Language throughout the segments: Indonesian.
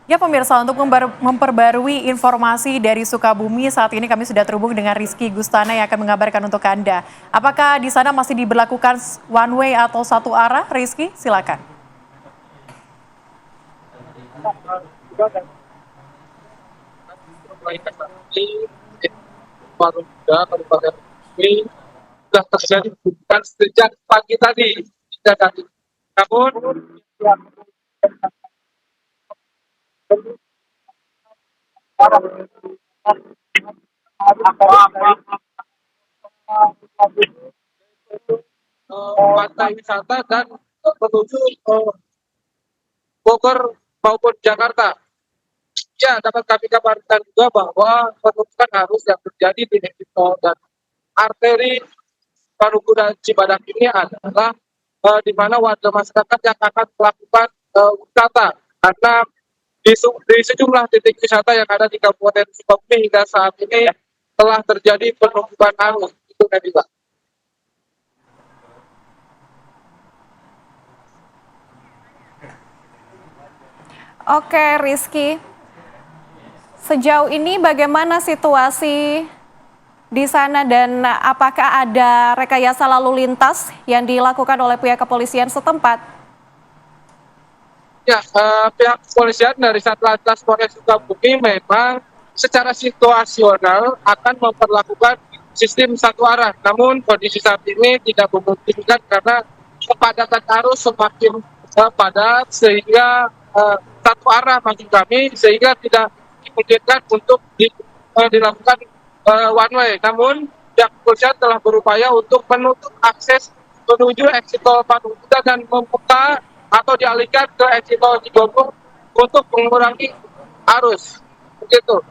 Ya pemirsa, untuk memperbarui informasi dari Sukabumi, saat ini kami sudah terhubung dengan Rizky Gustana yang akan mengabarkan untuk Anda. Apakah di sana masih diberlakukan one way atau satu arah, Rizky? Silakan. Juga dan investasi baru juga Kabupaten ini sudah terjadi bukan sejak pagi tadi, tidak tadi. Namun yang pantai wisata dan menuju Bogor maupun Jakarta. Ya, dapat kami kabarkan juga bahwa penumpukan arus yang terjadi di eksit dan arteri Parungkuda dan Cibadak ini adalah di mana warga masyarakat yang akan melakukan wisata karena di sejumlah titik wisata yang ada di Kabupaten Sukabumi hingga saat ini telah terjadi penumpukan arus itu Nabila. Oke, Rizky. Sejauh ini bagaimana situasi di sana dan apakah ada rekayasa lalu lintas yang dilakukan oleh pihak kepolisian setempat? Ya, pihak kepolisian dari Satlantas Polres Sukabumi memang secara situasional akan memperlakukan sistem satu arah. Namun kondisi saat ini tidak memungkinkan karena kepadatan arus semakin padat sehingga satu arah maksud kami sehingga tidak dimungkinkan untuk dilakukan one way. Namun pihak kepolisian telah berupaya untuk menutup akses menuju exit tol Patung-Kuda dan membuka atau dialihkan ke exit tol Cigombong untuk mengurangi arus. Begitu.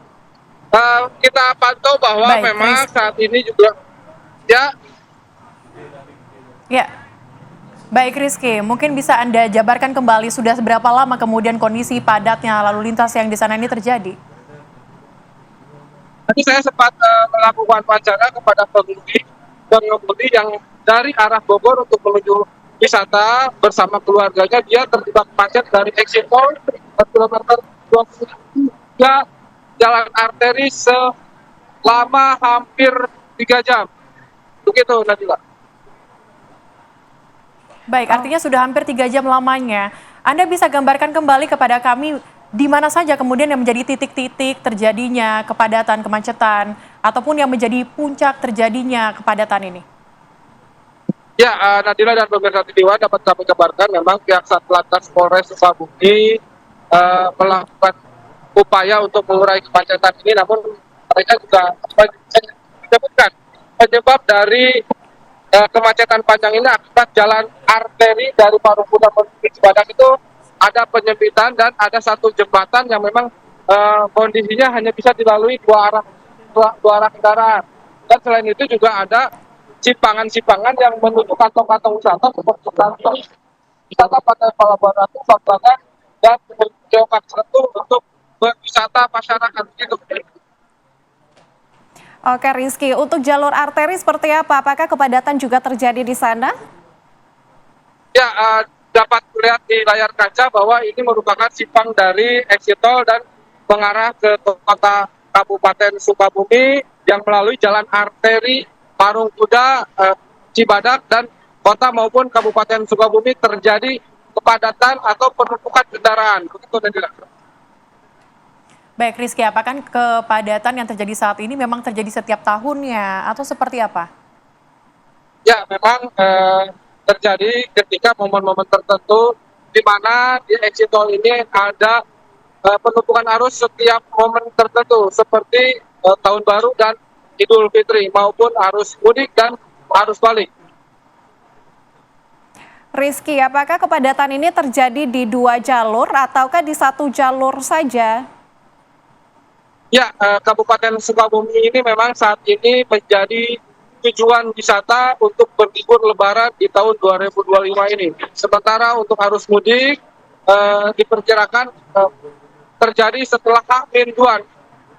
Kita pantau bahwa Baik, memang Rizky. saat ini juga ya. Ya, baik Rizky. Mungkin bisa Anda jabarkan kembali sudah seberapa lama kemudian kondisi padatnya lalu lintas yang di sana ini terjadi? Tadi saya sempat melakukan wawancara kepada pengemudi yang dari arah Bogor untuk menuju wisata bersama keluarganya. Dia terjebak macet dari exit tol kilometer 20 hingga jalan arteri selama hampir 3 jam. Begitu Nabila. Baik, artinya sudah hampir 3 jam lamanya. Anda bisa gambarkan kembali kepada kami di mana saja kemudian yang menjadi titik-titik terjadinya kepadatan, kemacetan, ataupun yang menjadi puncak terjadinya kepadatan ini? Ya, Nadila dan pemirsa TV One dapat kami kabarkan memang pihak Satlantas Polres Sukabumi melakukan upaya untuk mengurai kemacetan ini, namun mereka juga menyebutkan penyebab dari kemacetan panjang ini akibat jalan arteri dari Parungkuda menuju Cibadak itu ada penyempitan dan ada satu jembatan yang memang kondisinya hanya bisa dilalui dua arah kendaraan. Dan selain itu juga ada simpangan-simpangan yang menuju kantong-kantong wisata seperti kantong wisata Pantai Palabuhan Sabana dan geopark satu untuk berwisata masyarakat gitu. Oke, Rizky. Untuk jalur arteri seperti apa? Apakah kepadatan juga terjadi di sana? Ya, dapat melihat di layar kaca bahwa ini merupakan simpang dari exit tol dan mengarah ke kota Kabupaten Sukabumi yang melalui jalan arteri Parungkuda, Cibadak dan kota maupun Kabupaten Sukabumi terjadi kepadatan atau penumpukan kendaraan. Begitu Nadira. Baik Rizky, apakah kepadatan yang terjadi saat ini memang terjadi setiap tahunnya atau seperti apa? Ya, memang terjadi ketika momen-momen tertentu di mana di exit tol ini ada penumpukan arus setiap momen tertentu seperti tahun baru dan Idul Fitri maupun arus mudik dan arus balik. Rizky, apakah kepadatan ini terjadi di dua jalur ataukah di satu jalur saja? Ya, Kabupaten Sukabumi ini memang saat ini menjadi tujuan wisata untuk berlibur Lebaran di tahun 2025 ini. Sementara untuk arus mudik diperkirakan terjadi setelah H-2,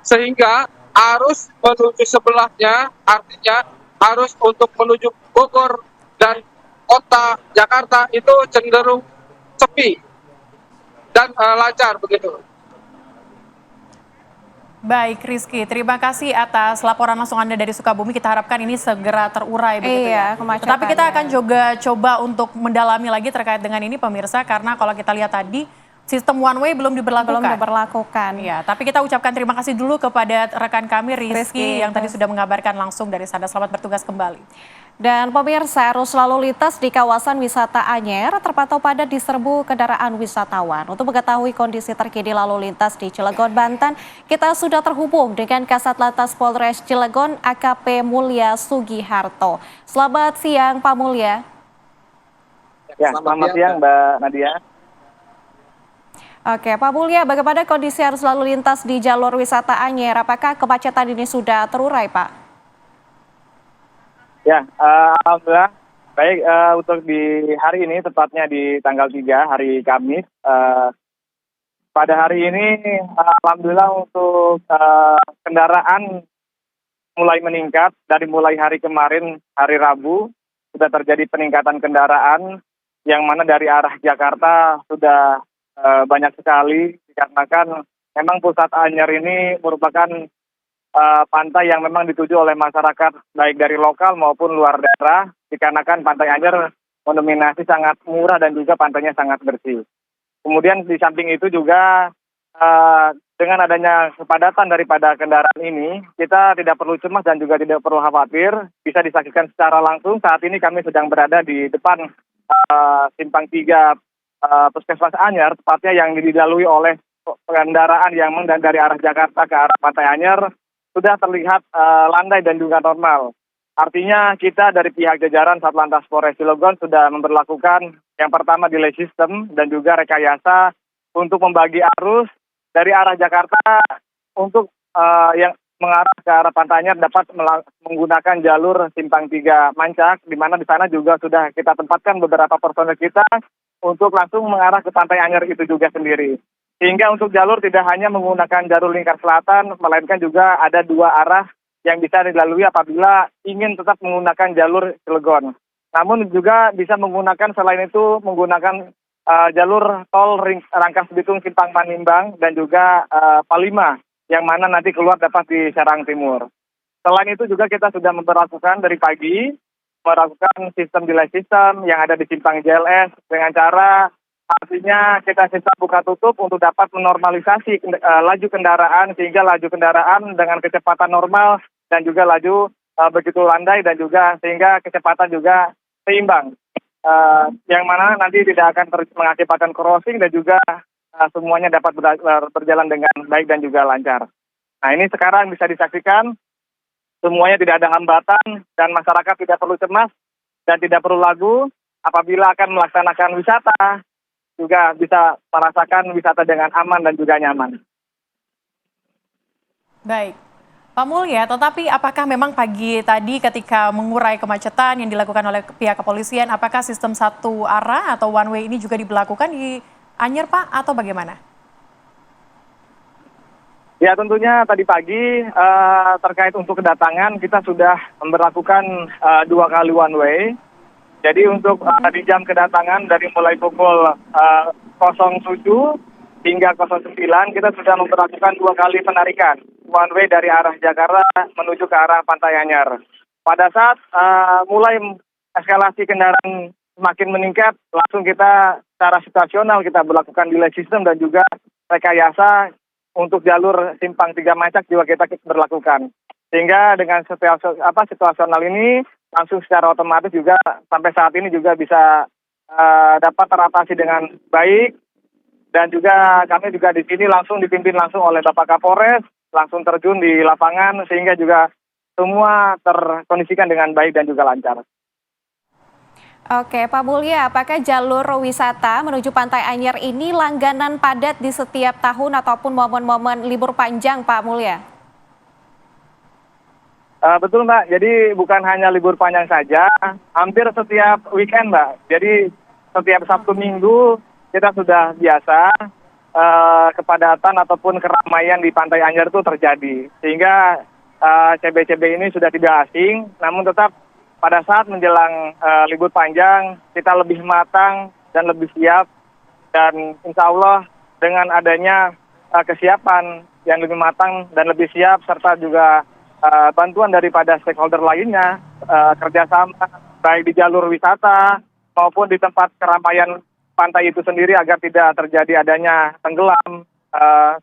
sehingga arus menuju sebelahnya, artinya arus untuk menuju Bogor dan kota Jakarta itu cenderung sepi dan lancar begitu. Baik, Rizky, terima kasih atas laporan langsung Anda dari Sukabumi. Kita harapkan ini segera terurai begitu Iya, ya. Tetapi kita akan kemacetannya. juga coba untuk mendalami lagi terkait dengan ini pemirsa, karena kalau kita lihat tadi sistem one way belum Belum diberlakukan. diberlakukan. Iya, tapi kita ucapkan terima kasih dulu kepada rekan kami Rizky, Rizky yang tadi sudah mengabarkan langsung dari sana. Selamat bertugas kembali. Dan pemirsa, arus lalu lintas di kawasan wisata Anyer terpantau padat diserbu kendaraan wisatawan. Untuk mengetahui kondisi terkini lalu lintas di Cilegon, Banten, kita sudah terhubung dengan Kasat Lantas Polres Cilegon AKP Mulya Sugiharto. Selamat siang, Pak Mulya. Ya, selamat siang Mbak Nadia. Oke, Pak Mulya, bagaimana kondisi arus lalu lintas di jalur wisata Anyer? Apakah kemacetan ini sudah terurai, Pak? Ya, alhamdulillah. Baik, untuk di hari ini, tepatnya di tanggal 3, hari Kamis. Pada hari ini, alhamdulillah untuk kendaraan mulai meningkat. Dari mulai hari kemarin, hari Rabu, sudah terjadi peningkatan kendaraan, yang mana dari arah Jakarta sudah banyak sekali, dikarenakan memang pusat Anyer ini merupakan pantai yang memang dituju oleh masyarakat baik dari lokal maupun luar daerah, dikarenakan Pantai Anyer mendominasi sangat murah dan juga pantainya sangat bersih. Kemudian di samping itu juga dengan adanya kepadatan daripada kendaraan ini, kita tidak perlu cemas dan juga tidak perlu khawatir, bisa disaksikan secara langsung. Saat ini kami sedang berada di depan simpang 3 Puskesmas Anyer, tepatnya yang dilalui oleh kendaraan yang dari arah Jakarta ke arah Pantai Anyer, sudah terlihat landai dan juga normal. Artinya kita dari pihak jajaran Satlantas Polres Cilegon sudah memberlakukan yang pertama delay system dan juga rekayasa untuk membagi arus dari arah Jakarta untuk yang mengarah ke arah Pantai Anyer dapat menggunakan jalur simpang 3 Mancak, di mana di sana juga sudah kita tempatkan beberapa personel kita untuk langsung mengarah ke Pantai Anyer itu juga sendiri. Sehingga untuk jalur tidak hanya menggunakan jalur lingkar selatan, melainkan juga ada 2 arah yang bisa dilalui apabila ingin tetap menggunakan jalur Cilegon. Namun juga bisa menggunakan selain itu menggunakan jalur tol Rangkas Bitung Simpang Panimbang dan juga Palima yang mana nanti keluar dapat di Serang Timur. Selain itu juga kita sudah memperlakukan dari pagi melakukan sistem delay system yang ada di Simpang JLS dengan cara artinya kita sistem buka tutup untuk dapat menormalisasi laju kendaraan sehingga laju kendaraan dengan kecepatan normal dan juga laju begitu landai dan juga sehingga kecepatan juga seimbang. Yang mana nanti tidak akan mengakibatkan crossing dan juga semuanya dapat berjalan dengan baik dan juga lancar. Nah ini sekarang bisa disaksikan semuanya tidak ada hambatan dan masyarakat tidak perlu cemas dan tidak perlu ragu apabila akan melaksanakan wisata, juga bisa merasakan wisata dengan aman dan juga nyaman. Baik, Pak Mulya, tetapi apakah memang pagi tadi ketika mengurai kemacetan yang dilakukan oleh pihak kepolisian, apakah sistem satu arah atau one way ini juga diberlakukan di Anyer, Pak, atau bagaimana? Ya tentunya tadi pagi terkait untuk kedatangan kita sudah memberlakukan 2 kali one way. Jadi untuk di jam kedatangan dari mulai pukul 07 hingga 09 kita sudah memberlakukan 2 kali penarikan one way dari arah Jakarta menuju ke arah Pantai Anyer. Pada saat mulai eskalasi kendaraan semakin meningkat, langsung kita secara situasional kita berlakukan delay system dan juga rekayasa untuk jalur simpang 3 Mancak juga kita berlakukan. Sehingga dengan situasional ini langsung secara otomatis juga sampai saat ini juga bisa dapat teratasi dengan baik. Dan juga kami juga di sini langsung dipimpin langsung oleh Bapak Kapolres, langsung terjun di lapangan sehingga juga semua terkondisikan dengan baik dan juga lancar. Oke, Pak Mulya, apakah jalur wisata menuju Pantai Anyer ini langganan padat di setiap tahun ataupun momen-momen libur panjang, Pak Mulya? Betul, Mbak. Jadi bukan hanya libur panjang saja, hampir setiap weekend, Mbak. Jadi setiap Sabtu Minggu kita sudah biasa kepadatan ataupun keramaian di Pantai Anyer itu terjadi. Sehingga CB-CB ini sudah tidak asing, namun tetap pada saat menjelang libur panjang, kita lebih matang dan lebih siap. Dan insya Allah dengan adanya kesiapan yang lebih matang dan lebih siap, serta juga bantuan daripada stakeholder lainnya, kerjasama baik di jalur wisata maupun di tempat keramaian pantai itu sendiri agar tidak terjadi adanya tenggelam.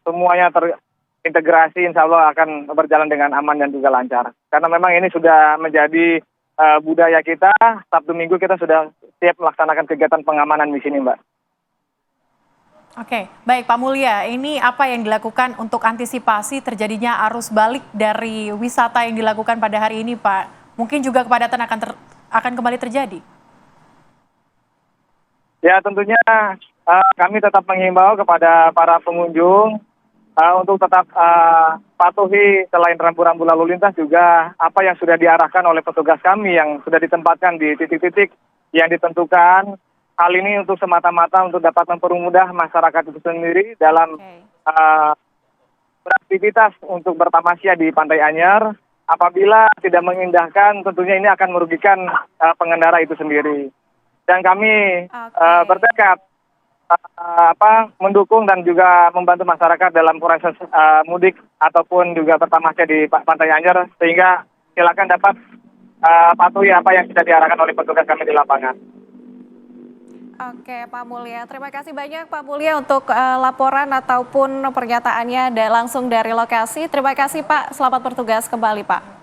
Semuanya terintegrasi, insya Allah akan berjalan dengan aman dan juga lancar. Karena memang ini sudah menjadi budaya kita, Sabtu Minggu kita sudah siap melaksanakan kegiatan pengamanan di sini, Mbak. Oke, baik Pak Mulya, ini apa yang dilakukan untuk antisipasi terjadinya arus balik dari wisata yang dilakukan pada hari ini, Pak? Mungkin juga kepadatan akan kembali terjadi. Ya, tentunya kami tetap menghimbau kepada para pengunjung untuk tetap patuhi selain rambu-rambu lalu lintas juga apa yang sudah diarahkan oleh petugas kami yang sudah ditempatkan di titik-titik yang ditentukan. Hal ini untuk semata-mata untuk dapat mempermudah masyarakat itu sendiri dalam beraktivitas untuk bertamasya di Pantai Anyer. Apabila tidak mengindahkan, tentunya ini akan merugikan pengendara itu sendiri. Dan kami bertekad mendukung dan juga membantu masyarakat dalam proses mudik ataupun juga bertamasya di Pantai Anyer, sehingga silakan dapat patuhi apa yang sudah diarahkan oleh petugas kami di lapangan. Oke Pak Mulya, terima kasih banyak Pak Mulya untuk laporan ataupun pernyataannya langsung dari lokasi. Terima kasih Pak, selamat bertugas kembali Pak.